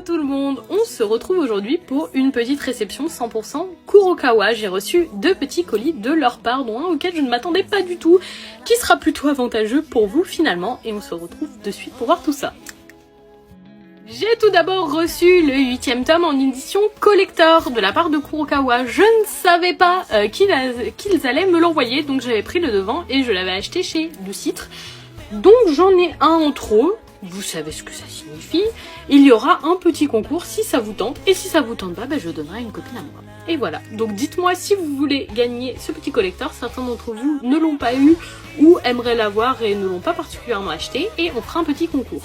tout le monde, on se retrouve aujourd'hui pour une petite réception 100% Kurokawa. J'ai reçu 2 petits colis de leur part, dont un auquel je ne m'attendais pas du tout, qui sera plutôt avantageux pour vous finalement, et on se retrouve de suite pour voir tout ça. J'ai tout d'abord reçu le 8e tome en édition collector de la part de Kurokawa. Je ne savais pas qu'ils allaient me l'envoyer, donc j'avais pris le devant et je l'avais acheté chez Le Citre. Donc j'en ai un en trop, vous savez ce que ça signifie. Il y aura un petit concours si ça vous tente, et si ça vous tente pas, je donnerai une copine à moi. Et voilà, donc dites-moi si vous voulez gagner ce petit collector, certains d'entre vous ne l'ont pas eu ou aimeraient l'avoir et ne l'ont pas particulièrement acheté, et on fera un petit concours.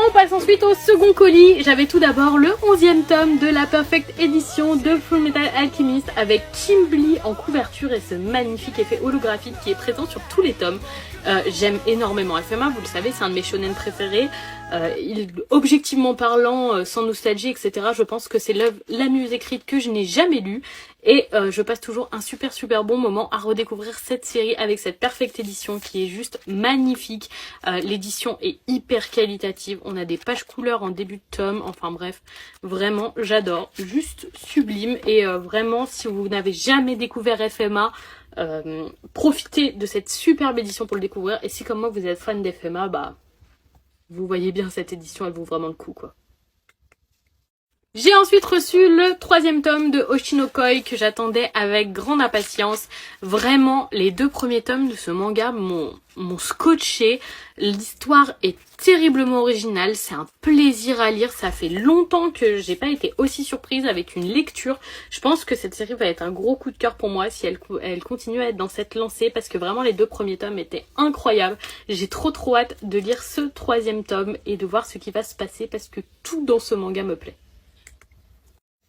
On passe ensuite au second colis. J'avais tout d'abord le 11e tome de la Perfect édition de Fullmetal Alchemist avec Kimblee en couverture et ce magnifique effet holographique qui est présent sur tous les tomes. J'aime énormément Alphema, vous le savez, c'est un de mes shonen préférés. Objectivement parlant, sans nostalgie, etc., je pense que c'est l'œuvre la mieux écrite que je n'ai jamais lue. Et je passe toujours un super bon moment à redécouvrir cette série avec cette Perfect édition qui est juste magnifique. L'édition est hyper qualitative, on a des pages couleurs en début de tome, enfin bref, vraiment j'adore, juste sublime. Et vraiment, si vous n'avez jamais découvert FMA, profitez de cette superbe édition pour le découvrir. Et si comme moi vous êtes fan d'FMA, vous voyez bien cette édition, elle vaut vraiment le coup quoi. J'ai ensuite reçu le 3e tome de Oshinokoi que j'attendais avec grande impatience. Vraiment, les 2 premiers tomes de ce manga m'ont scotché. L'histoire est terriblement originale, c'est un plaisir à lire. Ça fait longtemps que j'ai pas été aussi surprise avec une lecture. Je pense que cette série va être un gros coup de cœur pour moi si elle continue à être dans cette lancée, parce que vraiment les 2 premiers tomes étaient incroyables. J'ai trop hâte de lire ce 3e tome et de voir ce qui va se passer parce que tout dans ce manga me plaît.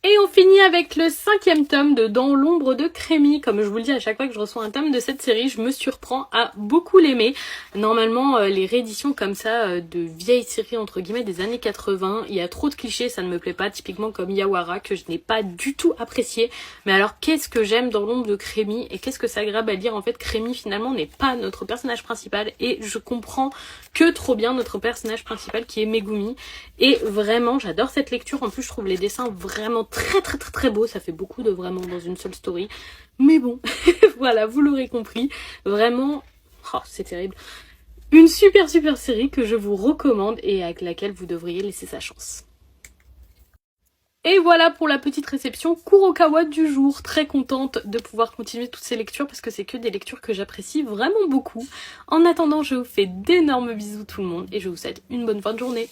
Et on finit avec le 5e tome de Dans l'ombre de Crémy. Comme je vous le dis à chaque fois que je reçois un tome de cette série, je me surprends à beaucoup l'aimer. Normalement, les rééditions comme ça de vieilles séries entre guillemets des années 80, il y a trop de clichés, ça ne me plaît pas, typiquement comme Yawara que je n'ai pas du tout apprécié. Mais alors qu'est-ce que j'aime Dans l'ombre de Crémy et qu'est-ce que c'est agréable à lire. En fait, Crémy finalement n'est pas notre personnage principal et je comprends que trop bien notre personnage principal qui est Megumi. Et vraiment, j'adore cette lecture. En plus, je trouve les dessins vraiment très beau, ça fait beaucoup de vraiment dans une seule story, mais bon, voilà, vous l'aurez compris, vraiment, c'est terrible, une super série que je vous recommande et avec laquelle vous devriez laisser sa chance. Et voilà pour la petite réception Kurokawa du jour, très contente de pouvoir continuer toutes ces lectures parce que c'est que des lectures que j'apprécie vraiment beaucoup. En attendant, je vous fais d'énormes bisous tout le monde et je vous souhaite une bonne fin de journée.